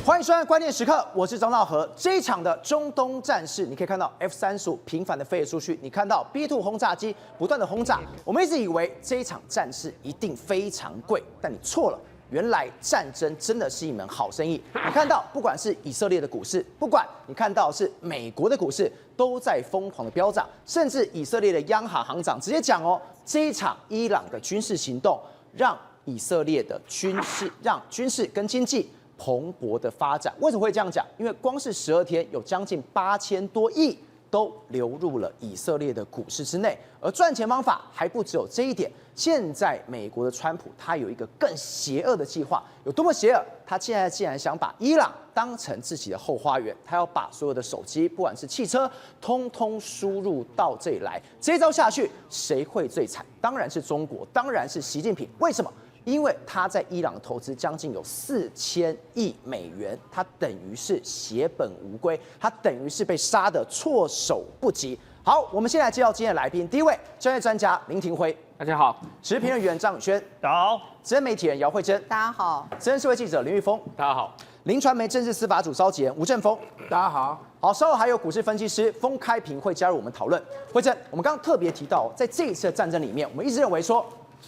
欢迎收看关键时刻，我是张道和。这一场的中东战事，你可以看到 F-35频繁的飞出去，你看到 B-2轰炸机不断的轰炸。我们一直以为这一场战事一定非常贵，但你错了。原来战争真的是一门好生意。你看到，不管是以色列的股市，不管你看到是美国的股市，都在疯狂的飙涨，甚至以色列的央行行长直接讲哦，这一场伊朗的军事行动让以色列的军事跟经济蓬勃的发展。为什么会这样讲？因为光是12天有将近8000多亿都流入了以色列的股市之内，而赚钱方法还不只有这一点。现在美国的川普他有一个更邪恶的计划，有多么邪恶？他现在竟然想把伊朗当成自己的后花园，他要把所有的手机，不管是汽车，通通输入到这里来。这一招下去，谁会最惨？当然是中国，当然是习近平。为什么？因为他在伊朗的投资将近有4000亿美元，他等于是血本无归，他等于是被杀得措手不及。好，我们先来介绍今天的来宾，第一位专业专家林廷辉，大家好；时事评论员张宇轩，大家好；资深媒体人姚慧珍，大家好；资深社会记者林玉峰，大家好；林传媒政治司法组召集人吴正峰，大家好。好，稍后还有股市分析师封开平会加入我们讨论。慧珍，我们刚刚特别提到，在这一次的战争里面，我们一直认为说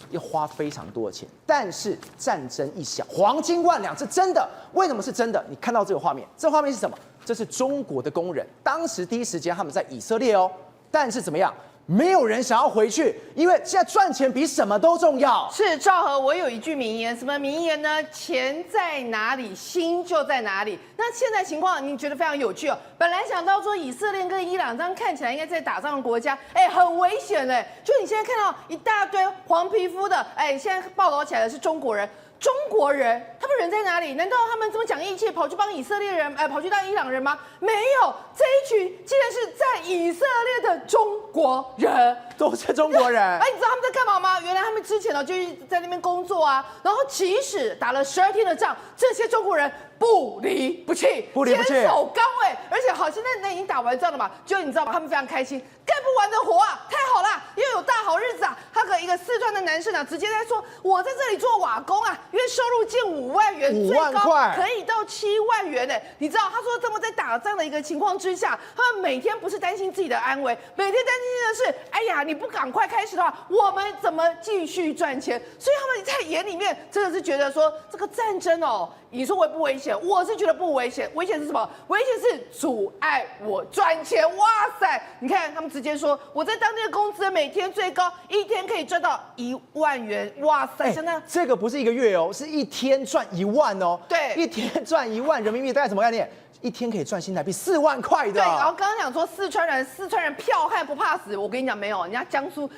要花非常多的钱，但是战争一响，黄金万两是真的。为什么是真的？你看到这个画面，这画面是什么？这是中国的工人，当时第一时间他们在以色列哦，但是怎么样？没有人想要回去，因为现在赚钱比什么都重要。是赵和，我有一句名言，什么名言呢？钱在哪里，心就在哪里。那现在情况你觉得非常有趣哦。本来想到说以色列跟伊朗这样看起来应该在打仗的国家，很危险哎。就你现在看到一大堆黄皮肤的，现在报道起来的是中国人。中国人，他们人在哪里？难道他们这么讲义气，跑去帮以色列人，跑去当伊朗人吗？没有，这一群竟然是在以色列的中国人，都是中国人。你知道他们在干嘛吗？原来他们之前呢就是在那边工作啊，然后即使打了12天的仗，这些中国人不离不弃，坚守岗位，而且好，现在那已经打完仗了嘛，就你知道吗？他们非常开心，干不完的活啊，太好了，又有大好日子啊！一个四川的男生啊，直接在说，我在这里做瓦工啊，因为收入近5万元，最高可以到7万元呢。你知道，他说他们在打仗的一个情况之下，他们每天不是担心自己的安危，每天担心的是，哎呀，你不赶快开始的话，我们怎么继续赚钱？所以他们在眼里面真的是觉得说，这个战争哦，你说危不危险？我是觉得不危险，危险是什么？危险是阻碍我赚钱。哇塞，你看他们直接说，我在当地的工资每天最高一天可以赚到1万元。哇塞，真的，这个不是1个月哦，是一天赚1万哦。对，一天赚1万人民币，大概什么概念？一天可以赚新台币4万块的。对，然后刚刚讲说四川人剽悍不怕死，我跟你讲没有，人家江苏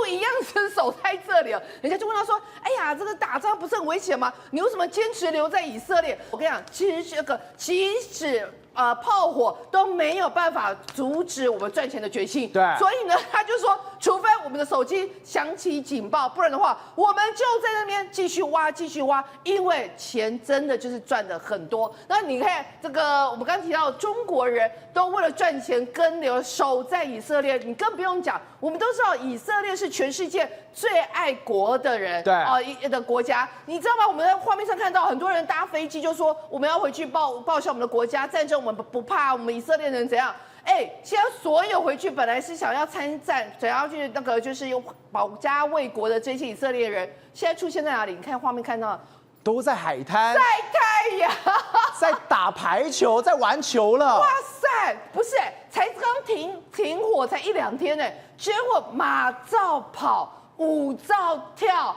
一样是守在这里了。人家就问他说，哎呀，这个打仗不是很危险吗？你为什么坚持留在以色列？我跟你讲，其实即使炮火都没有办法阻止我们赚钱的决心。对，所以呢，他就说，除非我们的手机响起警报，不然的话，我们就在那边继续挖，因为钱真的就是赚的很多。那你看这个，我们刚刚提到中国人都为了赚钱跟留守在以色列，你更不用讲，我们都知道以色列是全世界最爱国的人，对的国家，你知道吗？我们在画面上看到很多人搭飞机就说我们要回去报效我们的国家，战争我们不怕，我们以色列人怎样？现在所有回去本来是想要参战，想要去就是用保家卫国的这些以色列人，现在出现在哪里？你看画面看到，都在海滩晒太阳，在打排球，在玩球了。哇塞，不是才刚停火才1、2天呢，结果马照跑，舞照跳。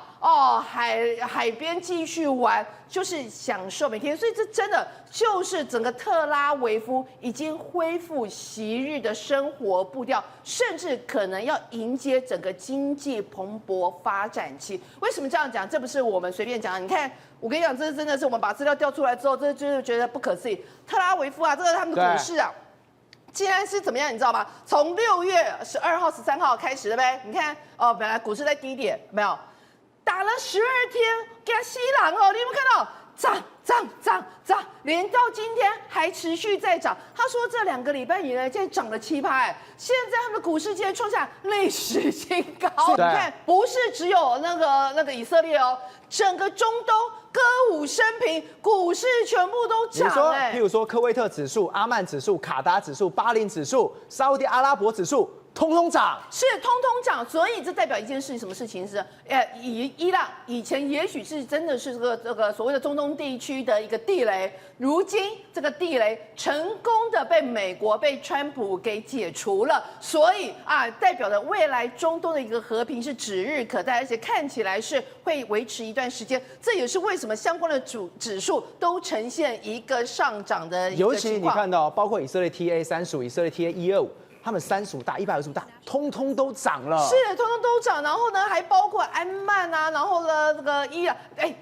海边继续玩，就是享受每天，所以这真的就是整个特拉维夫已经恢复昔日的生活步调，甚至可能要迎接整个经济蓬勃发展期。为什么这样讲？这不是我们随便讲的。你看，我跟你讲，这真的是我们把资料调出来之后，这就是觉得不可思议。特拉维夫啊，这个他们的股市啊。竟然是怎么样？你知道吗？从6月12号、13号开始，对不对？你看，本来股市在低点，没有，打了12天，给它吸狼哦，你有没有看到？涨，连到今天还持续在涨。他说这2个礼拜以来，现在涨了7%，现在他们的股市竟然创下历史新高。你看，不是只有那个以色列哦，整个中东歌舞升平，股市全部都涨。譬如说科威特指数、阿曼指数、卡达指数、巴林指数、沙烏地阿拉伯指数。通通涨，是通通涨，所以这代表一件事，什么事情是？伊朗以前也许是真的是这个所谓的中东地区的一个地雷，如今这个地雷成功的被美国被川普给解除了，所以代表着未来中东的一个和平是指日可待，而且看起来是会维持一段时间。这也是为什么相关的指数都呈现一个上涨的一个情况。尤其你看到，包括以色列 TA30、以色列 TA125。他们30大、125大，通通都涨了，是通通都涨。然后呢，还包括安曼啊，然后呢，这个伊朗，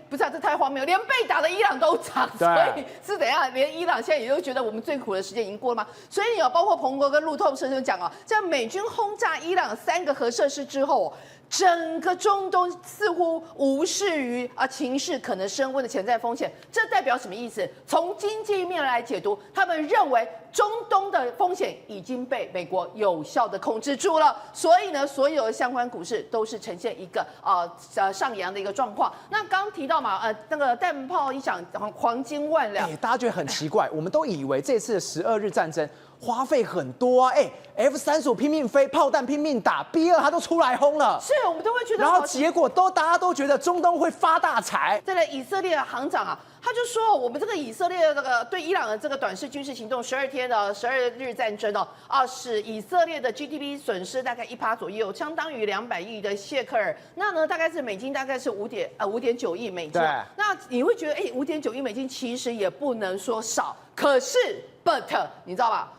不是这太荒谬，连被打的伊朗都涨，所以是怎样？连伊朗现在也都觉得我们最苦的时间已经过了吗？所以包括彭博跟路透社就讲啊，在美军轰炸伊朗3个核设施之后。整个中东似乎无视于情势可能升温的潜在风险，这代表什么意思？从经济面来解读，他们认为中东的风险已经被美国有效的控制住了，所以呢，所有的相关股市都是呈现一个上扬的一个状况。那刚提到嘛，那个弹炮一响，黄金万两，大家觉得很奇怪，我们都以为这次的12日战争。花费很多啊，F35拼命飞，炮弹拼命打，B2它都出来轰了，是我们都会觉得，然后结果大家都觉得中东会发大财。再来，以色列的行长他就说，我们这个以色列的这个对伊朗的这个短视军事行动12天的12日战争使以色列的 GDP 损失大概1%左右，相当于200亿的谢克尔。那呢，大概是美金大概是5.9亿美金。那你会觉得5.9亿美金其实也不能说少，可是 but 你知道吧？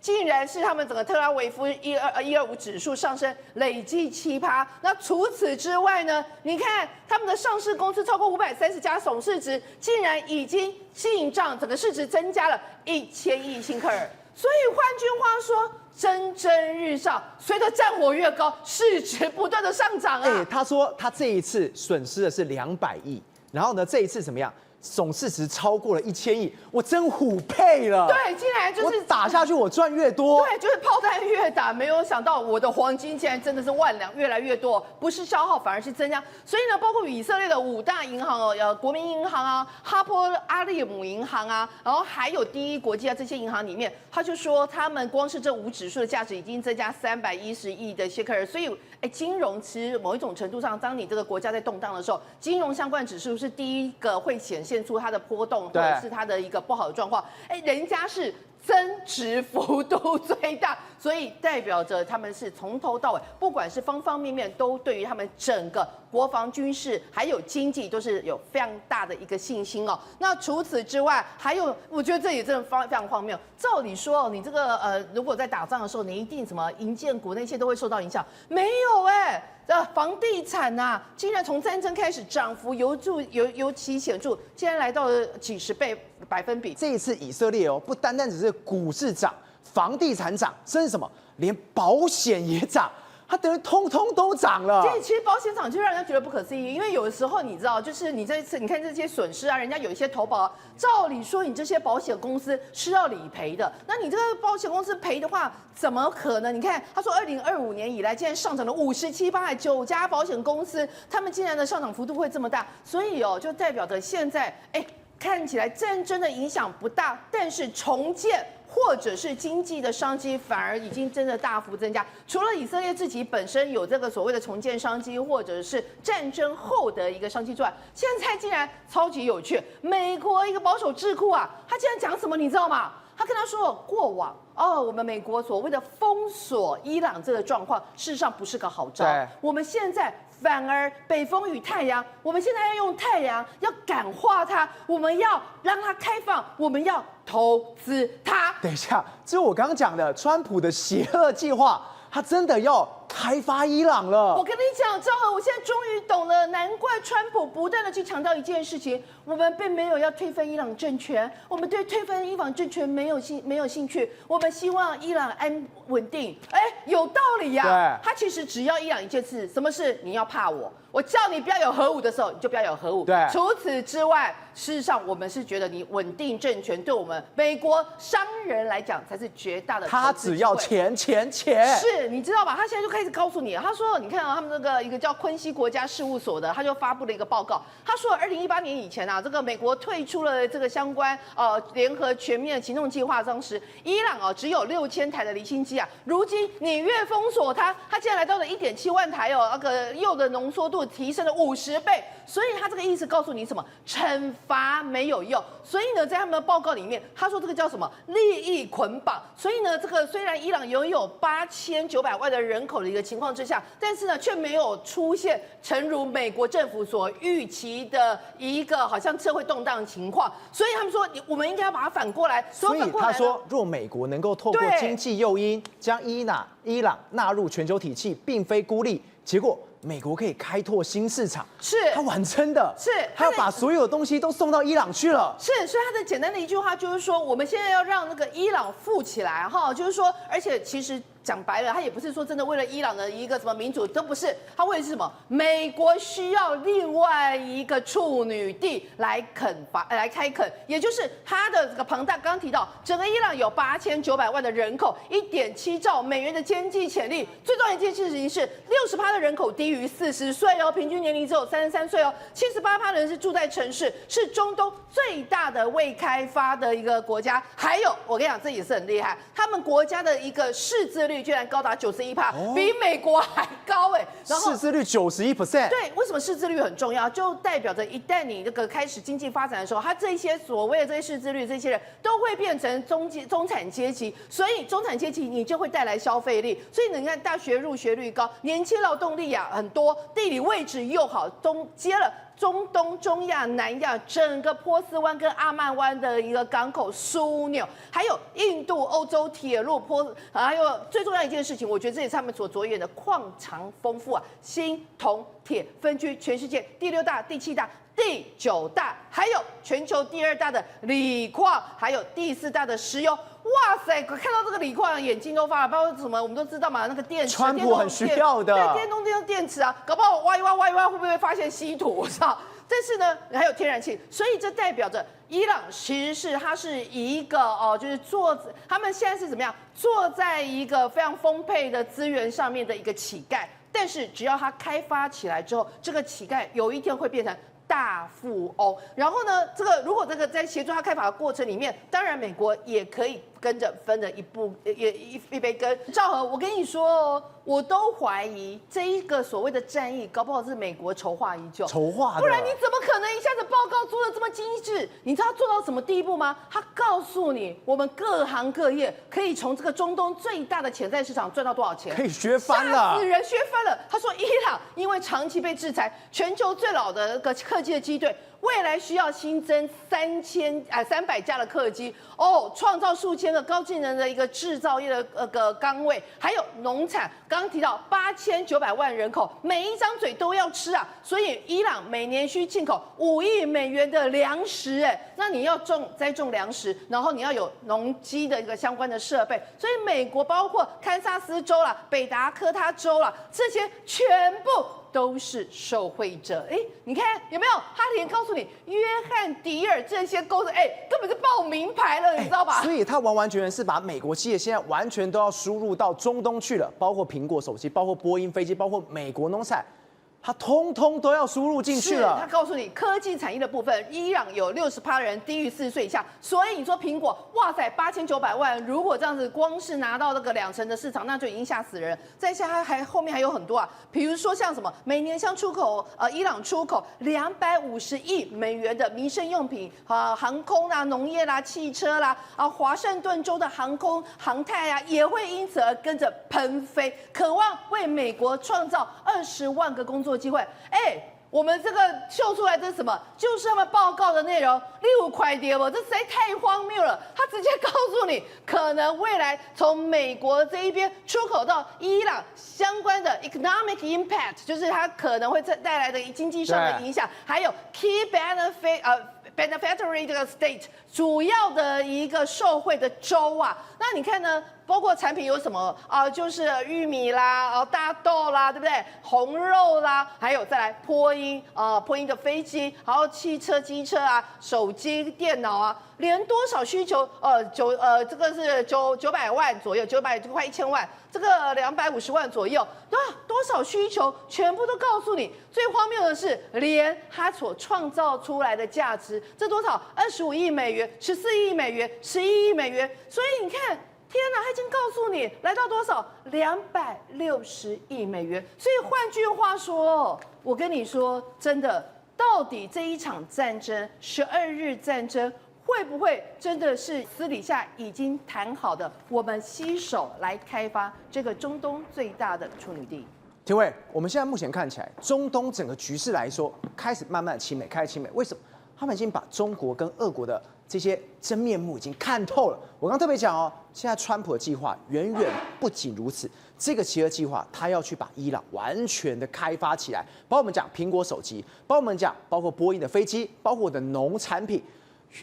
竟然是他们整个特拉维夫125指数上升累计7%。那除此之外呢？你看他们的上市公司超过530家，总市值竟然已经进账，整个市值增加了1000亿新克尔。所以换句话说，蒸蒸日上，随着战火越高，市值不断的上涨他说他这一次损失的是200亿，然后呢，这一次怎么样？总市值超过了1000亿，我真虎配了。对，竟然就是我打下去，我赚越多。对，就是炮弹越打，没有想到我的黄金竟然真的是万两，越来越多，不是消耗反而是增加。所以呢，包括以色列的5大银行国民银行哈波阿利姆银行然后还有第一国际这些银行里面，他就说他们光是这5指数的价值已经增加310亿的谢克尔。所以，金融其实某一种程度上，当你这个国家在动荡的时候，金融相关指数是第一个会显现出它的波动，或者是它的一个不好的状况。人家是增值幅度最大，所以代表着他们是从头到尾，不管是方方面面，都对于他们整个国防、军事还有经济都是有非常大的一个信心哦。那除此之外，还有我觉得这也真的非常荒谬。照理说，你这个如果在打仗的时候，你一定什么营建股那些都会受到影响，没有房地产竟然从战争开始涨幅尤其显著，竟然来到了几10倍百分比。这一次以色列不单单只是股市涨、房地产涨，甚至什么连保险也涨。它等于通通都涨了。对，其实保险涨就让人家觉得不可思议，因为有的时候你知道，就是你这次你看这些损失人家有一些投保照理说你这些保险公司是要理赔的，那你这个保险公司赔的话，怎么可能？你看他说2025年以来竟然上涨了57%，9家保险公司他们竟然的上涨幅度会这么大，所以就代表着现在看起来战争的影响不大，但是重建或者是经济的商机反而已经真的大幅增加。除了以色列自己本身有这个所谓的重建商机，或者是战争后的一个商机之外，现在竟然超级有趣，美国一个保守智库他竟然讲什么你知道吗？他跟他说，过往我们美国所谓的封锁伊朗这个状况，事实上不是个好招。我们现在反而北风与太阳，我们现在要用太阳，要感化它，我们要让它开放，我们要投资它。等一下，这是我刚刚讲的，川普的邪恶计划，他真的要开发伊朗了。我跟你讲，昭和，我现在终于懂了，难怪川普不断的去强调一件事情：我们并没有要推翻伊朗政权，我们对推翻伊朗政权没有兴趣，我们希望伊朗稳定。哎，有道理呀。对，他其实只要伊朗一件事，什么事？你要怕我。我叫你不要有核武的时候，你就不要有核武。对，除此之外，事实上我们是觉得你稳定政权对我们美国商人来讲才是绝大的。他只要钱。是，你知道吧？他现在就开始告诉你，他说，你看啊，他们那个一个叫昆西国家事务所的，他就发布了一个报告，他说，2018年以前啊，这个美国退出了这个相关联合全面行动计划，当时伊朗只有6000台的离心机啊，如今你越封锁它竟然来到了1.7万台哦，那个铀的浓缩度提升了50倍，所以他这个意思告诉你什么？惩罚没有用。所以呢，在他们的报告里面，他说这个叫什么利益捆绑。所以呢，这个虽然伊朗拥有8900万的人口的一个情况之下，但是呢，却没有出现诚如美国政府所预期的一个好像社会动荡情况。所以他们说，我们应该要把它反过来。所以他说，若美国能够透过经济诱因将伊朗纳入全球体系，并非孤立，结果美国可以开拓新市场，是他玩真的，是他要把所有的东西都送到伊朗去了。是，所以他的简单的一句话就是说，我们现在要让那个伊朗富起来哈，就是说，而且其实讲白了，他也不是说真的为了伊朗的一个什么民主，都不是，他为的是什么？美国需要另外一个处女地来开垦，也就是他的这个庞大。刚刚提到，整个伊朗有8900万的人口，1.7兆美元的经济潜力。最重要的一件事情是，60%的人口低于40岁哦，平均年龄只有33岁哦，78%的人是住在城市，是中东最大的未开发的一个国家。还有，我跟你讲，这也是很厉害，他们国家的一个识字率居然高达91%，比美国还高哎。然后识字率91%。对，为什么识字率很重要？就代表着一旦你这个开始经济发展的时候，他这些所谓的这些识字率，这些人都会变成中产阶级，所以中产阶级你就会带来消费力。所以你看，大学入学率高，年轻劳动力啊很多，地理位置又好，接了中东、中亚、南亚整个波斯湾跟阿曼湾的一个港口枢纽，还有印度、欧洲铁路还有最重要一件事情，我觉得这也是他们所着眼的矿藏丰富啊，锌、铜、铁分居全世界第6大、第7大。第9大，还有全球第2大的锂矿，还有第4大的石油。哇塞，看到这个锂矿，眼睛都发了。包括什么，我们都知道嘛，那个电池，川普很需要的，对，电动电池啊，搞不好挖一挖，会不会发现稀土？我知道。但是呢，还有天然气，所以这代表着伊朗其实它是一个就是他们现在是怎么样，坐在一个非常丰沛的资源上面的一个乞丐。但是只要它开发起来之后，这个乞丐有一天会变成大富翁。然后呢，如果这个在协助他开发的过程里面，当然美国也可以跟着分了一杯羹。赵和，我跟你说哦，我都怀疑这一个所谓的战役，搞不好是美国筹划已久，筹划的，不然你怎么可能一下子报告做的这么精致？你知道做到什么地步吗？他告诉你，我们各行各业可以从这个中东最大的潜在市场赚到多少钱，可以削翻了，吓死人，削翻了。他说，伊朗因为长期被制裁，全球最老的那个客机的机队，未来需要新增300架的客机哦，创造数千个高技能的一个制造业的岗位，还有农产。刚刚提到8900万人口，每一张嘴都要吃啊，所以伊朗每年需进口5亿美元的粮食，哎，那你要栽种粮食，然后你要有农机的一个相关的设备，所以美国包括堪萨斯州啦、北达科他州啦，这些全部都是受惠者。哎，你看有没有？他连告诉你，约翰迪尔这些公司，根本是报名牌了，你知道吧？所以他完完全全是把美国企业现在完全都要输入到中东去了，包括苹果手机，包括波音飞机，包括美国农产。它通通都要输入进去了。他告诉你，科技产业的部分，伊朗有60%的人低于40岁以下，所以你说苹果，哇塞，8900万，如果这样子光是拿到那个2成的市场，那就已经吓死人。再下后面还有很多啊，比如说像什么，每年像伊朗出口250亿美元的民生用品啊，航空啦、农业啦、汽车啦啊，华盛顿州的航太啊，也会因此而跟着喷飞，渴望为美国创造20万个工作机会。我们这个秀出来这是什么？就是他们报告的内容。例如快点吧，这实在太荒谬了。他直接告诉你，可能未来从美国这一边出口到伊朗相关的 economic impact， 就是它可能会带来的经济上的影响，还有 key beneficiary 这个 state 主要的一个受惠的州啊。那你看呢？包括产品有什么啊？就是玉米啦，大豆啦，对不对？红肉啦，还有再来波音的飞机，还有汽车、机车啊，手机、电脑啊，连多少需求？这个是900万左右，900就快1000万，这个250万左右，对吧？多少需求全部都告诉你。最荒谬的是，连它所创造出来的价值，这多少？25亿美元、14亿美元、11亿美元。所以你看。天哪，他已经告诉你来到多少？260亿美元。所以换句话说，我跟你说，真的，到底这一场战争，12日战争，会不会真的是私底下已经谈好的？我们携手来开发这个中东最大的处女地。廷伟，我们现在目前看起来，中东整个局势来说，开始慢慢的亲美，开始亲美。为什么？他们已经把中国跟俄国的这些真面目已经看透了。我刚特别讲哦，现在川普的计划远远不仅如此，这个邪恶计划他要去把伊朗完全的开发起来，包括我们讲苹果手机，包括波音的飞机，包括我的农产品。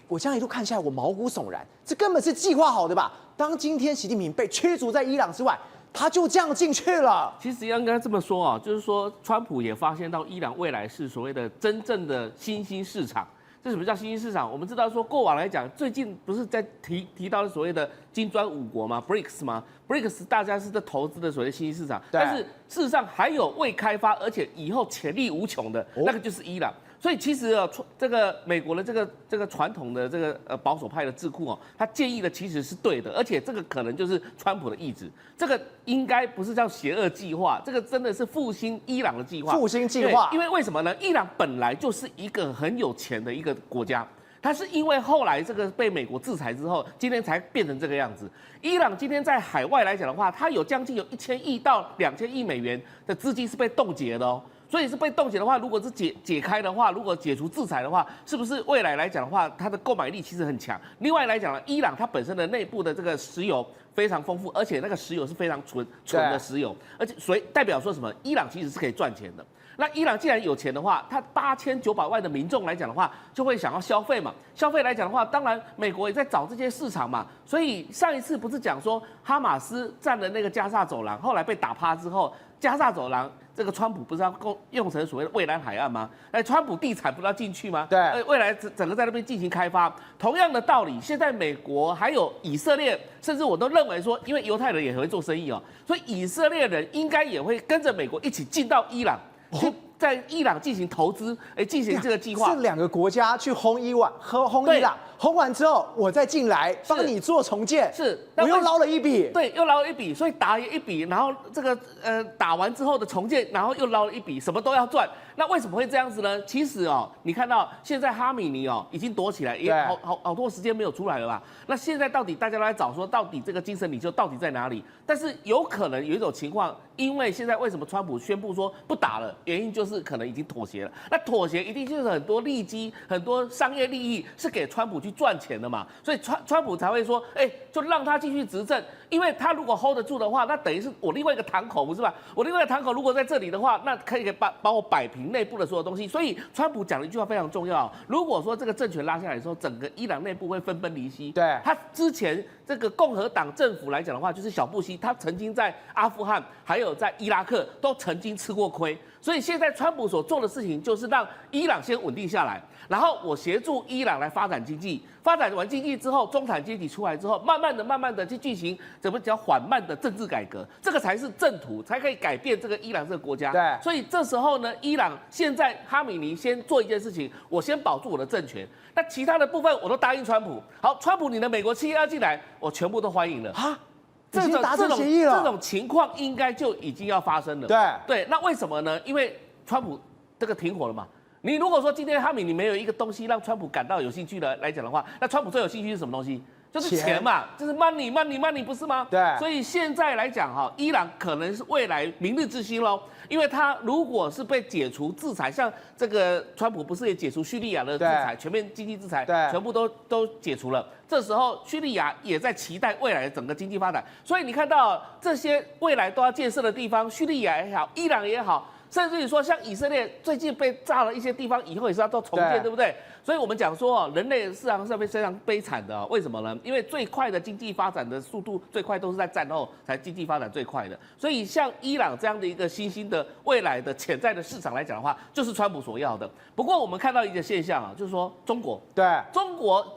我这样一路看下来，我毛骨悚然，这根本是计划好的吧？当今天习近平被驱逐在伊朗之外，他就这样进去了。其实应该这么说啊，就是说川普也发现到伊朗未来是所谓的真正的新兴市场。这什么叫新兴市场？我们知道说过往来讲，最近不是在提到所谓的金砖5国吗 ？BRICS 吗 ？BRICS 大家是在投资的所谓的新兴市场，但是事实上还有未开发，而且以后潜力无穷的那个就是伊朗。所以其实这个美国的这个传统的这个保守派的智库他建议的其实是对的，而且这个可能就是川普的意志，这个应该不是叫邪恶计划，这个真的是复兴伊朗的计划。复兴计划，因为为什么呢？伊朗本来就是一个很有钱的一个国家。它是因为后来这个被美国制裁之后，今天才变成这个样子。伊朗今天在海外来讲的话，它有将近1000亿到2000亿美元的资金是被冻结的哦。所以是被冻结的话，如果是解开的话，如果解除制裁的话，是不是未来来讲的话，它的购买力其实很强？另外来讲呢，伊朗它本身的内部的这个石油非常丰富，而且那个石油是非常纯的石油，而且所以代表说什么？伊朗其实是可以赚钱的。那伊朗既然有钱的话，它8900万的民众来讲的话，就会想要消费嘛。消费来讲的话，当然美国也在找这些市场嘛。所以上一次不是讲说哈马斯占了那个加沙走廊，后来被打趴之后，加沙走廊这个川普不是要用成所谓的蔚蓝海岸吗？川普地产不是要进去吗？对，未来整个在那边进行开发。同样的道理，现在美国还有以色列，甚至我都认为说，因为犹太人也会做生意哦，所以以色列人应该也会跟着美国一起进到伊朗。去在伊朗进行投资，进行这个计划。是2个国家去轰伊朗，轰完之后我再进来帮你做重建，是，我又捞了一笔。对，又捞了一笔，所以打一笔，然后这个打完之后的重建，然后又捞了一笔，什么都要赚。那为什么会这样子呢？其实你看到现在哈米尼已经躲起来，也好多时间没有出来了吧？那现在到底大家都在找说，到底这个精神领袖到底在哪里？但是有可能有一种情况，因为现在为什么川普宣布说不打了？原因就是可能已经妥协了。那妥协一定就是很多利基、很多商业利益是给川普去赚钱的嘛，所以川普才会说，就让他继续执政，因为他如果 hold 得住的话，那等于是我另外一个堂口，不是吧？我另外一个堂口如果在这里的话，那可以把我摆平内部的所有东西。所以川普讲了一句话非常重要，如果说这个政权拉下来的时候，整个伊朗内部会分崩离析。对，他之前这个共和党政府来讲的话，就是小布希，他曾经在阿富汗还有在伊拉克都曾经吃过亏。所以现在川普所做的事情就是让伊朗先稳定下来，然后我协助伊朗来发展经济，发展完经济之后，中产阶级出来之后，慢慢的去进行怎么讲缓慢的政治改革，这个才是正途，才可以改变这个伊朗这个国家。对，所以这时候呢，伊朗现在哈米尼先做一件事情，我先保住我的政权，那其他的部分我都答应川普。好，川普你的美国企业要进来，我全部都欢迎了。啊。已经达成协议了，这种情况应该就已经要发生了。对，那为什么呢？因为川普这个停火了嘛。你如果说今天哈米你没有一个东西让川普感到有兴趣的来讲的话，那川普最有兴趣是什么东西？就是钱嘛，就是 money， 不是吗？对。所以现在来讲哈，伊朗可能是未来明日之星喽，因为他如果是被解除制裁，像这个川普不是也解除叙利亚的制裁，全面经济制裁，全部都解除了。这时候叙利亚也在期待未来的整个经济发展，所以你看到这些未来都要建设的地方，叙利亚也好，伊朗也好。甚至于说，像以色列最近被炸了一些地方，以后也是要做重建，对不对？所以我们讲说，人类市场上面非常悲惨的，为什么呢？因为最快的经济发展的速度最快都是在战后才经济发展最快的。所以像伊朗这样的一个新兴的未来的潜在的市场来讲的话，就是川普所要的。不过我们看到一个现象啊，就是说中国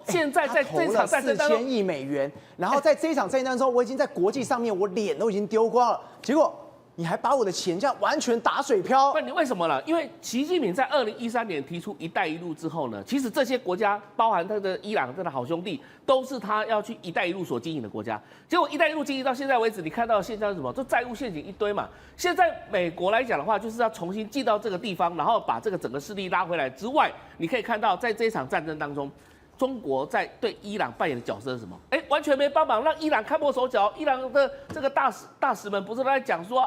现在在这场战争当中，4000亿美元，然后在这一场战争当中，我已经在国际上面我脸都已经丢光了，结果。你还把我的钱这样完全打水漂？不，你为什么呢？因为习近平在2013年提出"一带一路"之后呢，其实这些国家，包含他的伊朗这的好兄弟，都是他要去"一带一路"所经营的国家。结果"一带一路"经营到现在为止，你看到的现象是什么？就债务陷阱一堆嘛。现在美国来讲的话，就是要重新进到这个地方，然后把这个整个势力拉回来之外，你可以看到在这一场战争当中。中国在对伊朗扮演的角色是什么？完全没帮忙，让伊朗看破手脚。伊朗的这个大使们不是都在讲说，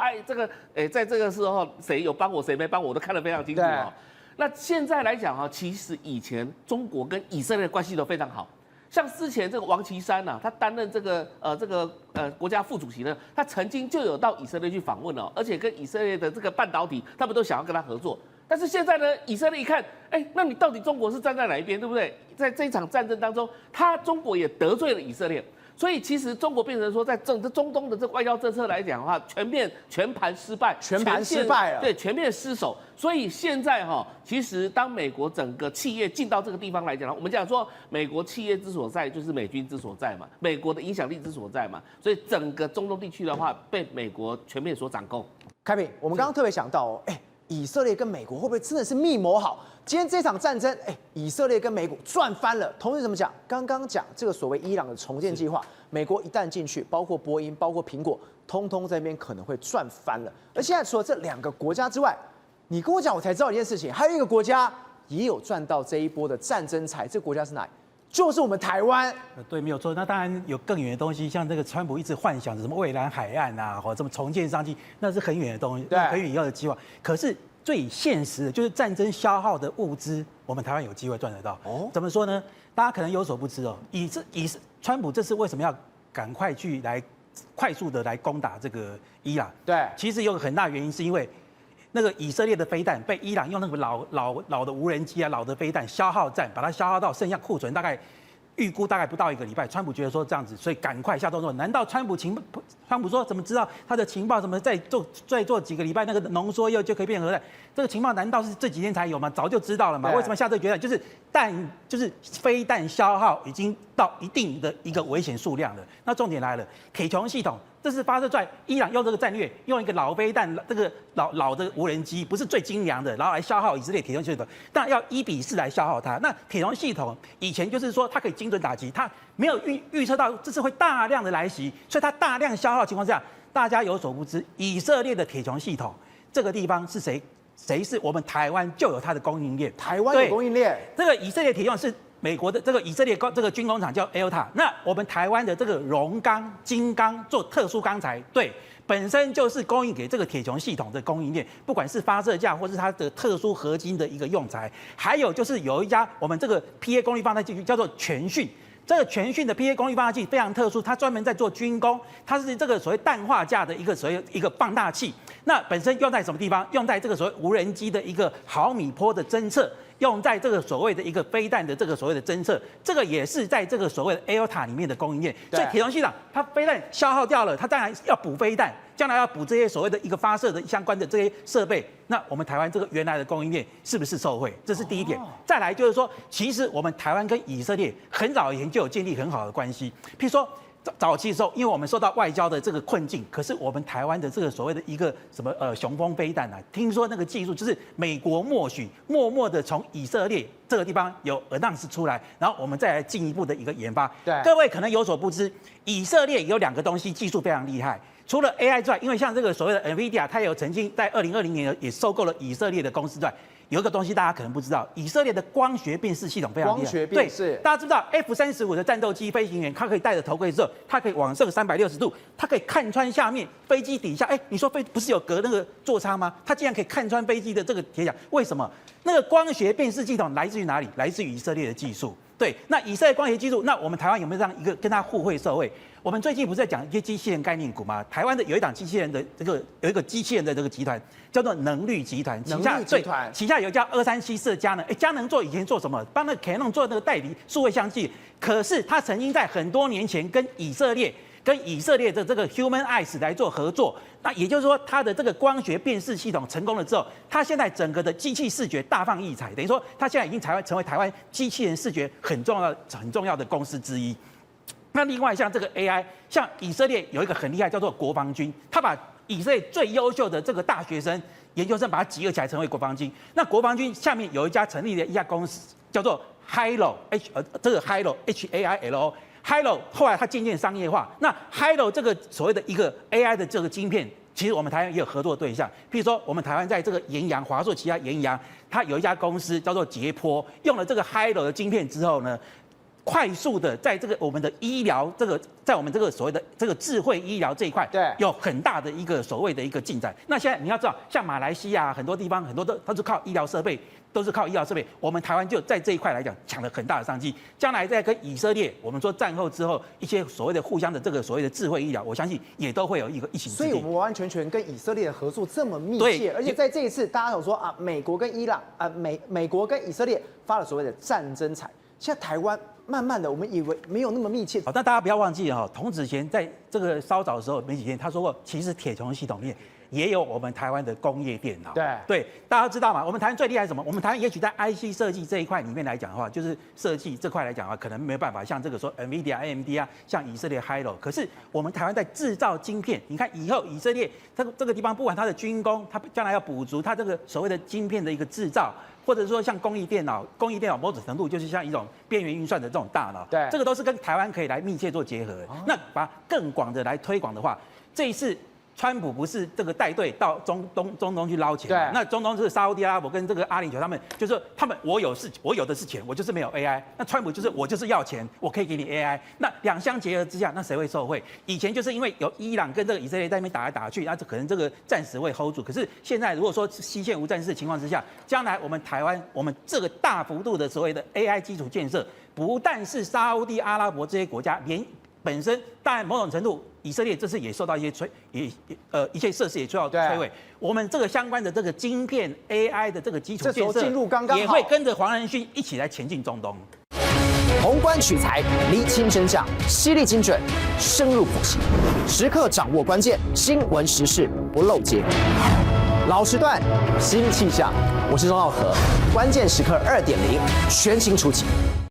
在这个时候谁有帮我，谁没帮我，我都看得非常清楚哦。那现在来讲哈，其实以前中国跟以色列的关系都非常好。像之前这个王岐山呐，他担任这个国家副主席呢，他曾经就有到以色列去访问哦，而且跟以色列的这个半导体，他们都想要跟他合作。但是现在呢，以色列一看，那你到底中国是站在哪一边，对不对？在这一场战争当中，中国也得罪了以色列，所以其实中国变成说，在中东的这外交政策来讲的话，全盘失败，全盘失败了，对，全面失守。所以现在其实当美国整个企业进到这个地方来讲，我们讲说美国企业之所在就是美军之所在嘛，美国的影响力之所在嘛，所以整个中东地区的话被美国全面所掌控。开平，我们刚刚特别想到以色列跟美国会不会真的是密谋好？今天这场战争，以色列跟美国赚翻了。同时怎么讲？刚刚讲这个所谓伊朗的重建计划，美国一旦进去，包括波音、包括苹果，通通在那边可能会赚翻了。而现在除了这2个国家之外，你跟我讲，我才知道一件事情，还有一个国家也有赚到这一波的战争财，这个国家是哪里？就是我们台湾。对，没有错。那当然有更远的东西，像这个川普一直幻想着什么蔚蓝海岸啊，或者什么重建商机，那是很远的东西，很远以后的计划。可是最现实的就是战争消耗的物资，我们台湾有机会赚得到。怎么说呢？大家可能有所不知哦。川普这次为什么要赶快快速的来攻打这个伊朗？对，其实有个很大原因是因为那个以色列的飞弹被伊朗用那个老的无人机啊、老的飞弹消耗战，把它消耗到剩下库存预估大概不到1个礼拜。川普觉得说这样子，所以赶快下动作。难道川普说怎么知道他的情报怎么再做几个礼拜那个浓缩铀就可以变核弹？这个情报难道是这几天才有吗？早就知道了嘛？为什么下这个决断？就是飞弹消耗已经到一定的一个危险数量了。那重点来了，铁穹系统。这是发射出来，伊朗用这个战略，用一个老飞弹，这个老的无人机，不是最精良的，然后来消耗以色列铁穹系统，但要1比4来消耗它。那铁穹系统以前就是说它可以精准打击，它没有预测到这次会大量的来袭，所以它大量消耗的情况下，大家有所不知，以色列的铁穹系统这个地方是谁是我们台湾就有它的供应链，台湾有供应链，这个以色列铁穹是。美国的这个以色列这个军工厂叫 ELTA， 那我们台湾的这个荣钢、金刚做特殊钢材，对，本身就是供应给这个铁穹系统的供应链，不管是发射架或是它的特殊合金的一个用材，还有就是有一家我们这个 PA 功率放大器叫做全讯。这个全讯的 PA 功率放大器非常特殊，它专门在做军工，它是这个所谓氮化镓的一个放大器。那本身用在什么地方？用在这个所谓无人机的一个毫米波的侦测，用在这个所谓的一个飞弹的这个所谓的侦测，这个也是在这个所谓的 ELTA 里面的供应链。所以铁穹系统它飞弹消耗掉了，它当然要补飞弹，将来要补这些所谓的一个发射的相关的这些设备。那我们台湾这个原来的供应链是不是受惠？这是第一点。再来就是说，其实我们台湾跟以色列很早以前就有建立很好的关系，譬如说。早期的时候，因为我们受到外交的这个困境，可是我们台湾的这个所谓的一个什么雄风飞弹啊，听说那个技术就是美国默许，默默的从以色列这个地方有 announce 出来，然后我们再来进一步的一个研发。对，各位可能有所不知，以色列有2个东西技术非常厉害。除了 AI 之外，因为像这个所谓的 NVIDIA，它有曾经在2020年也收购了以色列的公司之外，有一个东西大家可能不知道，以色列的光学辨识系统非常厉害。光学辨识，大家知道 F-35的战斗机飞行员，他可以戴着头盔之后，他可以往上360度，他可以看穿下面飞机底下。你说不是有隔那个座舱吗？他竟然可以看穿飞机的这个铁甲，为什么？那个光学辨识系统来自于哪里？来自于以色列的技术。对，那以色列光学技术，那我们台湾有没有让一个跟它互惠受惠？我们最近不是在讲一些机器人概念股吗？台湾的有一档机器人的有一个机器人的这个集团叫做能率集团，旗下有一家2374佳能，佳能以前做什么？帮那个 Canon 做那个代理数位相机，可是他曾经在很多年前跟以色列的这个 Human Eyes 来做合作，那也就是说，它的这个光学辨识系统成功了之后，它现在整个的机器视觉大放异彩，等于说它现在已经成为台湾机器人视觉很重要的公司之一。那另外像这个 AI， 像以色列有一个很厉害叫做国防军，他把以色列最优秀的这个大学生、研究生把它集合起来成为国防军。那国防军下面有一家成立的一家公司叫做 Hilo Hilo 后来它渐渐商业化。那 Hilo 这个所谓的一个 AI 的这个晶片，其实我们台湾也有合作对象。譬如说，我们台湾在这个延阳华硕旗下延阳，它有一家公司叫做捷波，用了这个 Hilo 的晶片之后呢，快速的在这个我们的医疗在我们这个所谓的这个智慧医疗这一块，对，有很大的一个所谓的一个进展。那现在你要知道，像马来西亚很多地方很多都是靠医疗设备。我们台湾就在这一块来讲抢了很大的商机。将来在跟以色列，我们说战后之后一些所谓的互相的这个所谓的智慧医疗，我相信也都会有一个一起。所以我们完完全全跟以色列的合作这么密切，而且在这一次大家有说美国跟伊朗美国跟以色列发了所谓的战争财，现在台湾慢慢的我们以为没有那么密切。好，但大家不要忘记童子贤在这个稍早的时候没几天，他说过，其实铁穹系统里面也有我们台湾的工业电脑。对，大家知道吗？我们台湾最厉害是什么？我们台湾也许在 IC 设计这一块里面来讲的话，就是设计这块来讲的话，可能没有办法像这个说 NVIDIA、AMD 像以色列 Hilo。可是我们台湾在制造晶片，你看以后以色列这个地方，不管它的军工，它将来要补足它这个所谓的晶片的一个制造，或者说像工艺电脑某种程度就是像一种边缘运算的这种大脑。对，这个都是跟台湾可以来密切做结合。那把更广的来推广的话，这一次。川普不是这个带队到中东去捞钱，对，那中东是沙烏地阿拉伯跟这个阿联酋，他们就是我有的是钱，我就是没有 AI。那川普我就是要钱，我可以给你 AI。那两相结合之下，那谁会受惠？以前就是因为有伊朗跟这个以色列在那边打来打去，那可能这个暂时会 hold 住。可是现在如果说西线无战事的情况之下，将来我们台湾我们这个大幅度的所谓的 AI 基础建设，不但是沙烏地阿拉伯这些国家连。本身当然某种程度，以色列这次也受到一些一些设施也受到摧毁。我们这个相关的这个晶片 AI 的这个基础建设，也会跟着黄仁勋一起来前进中东。宏观取材，厘清真相，犀利精准，深入剖析，时刻掌握关键，新闻时事不漏接。老时段，新气象，我是钟浩和，关键时刻2.0，全新出击。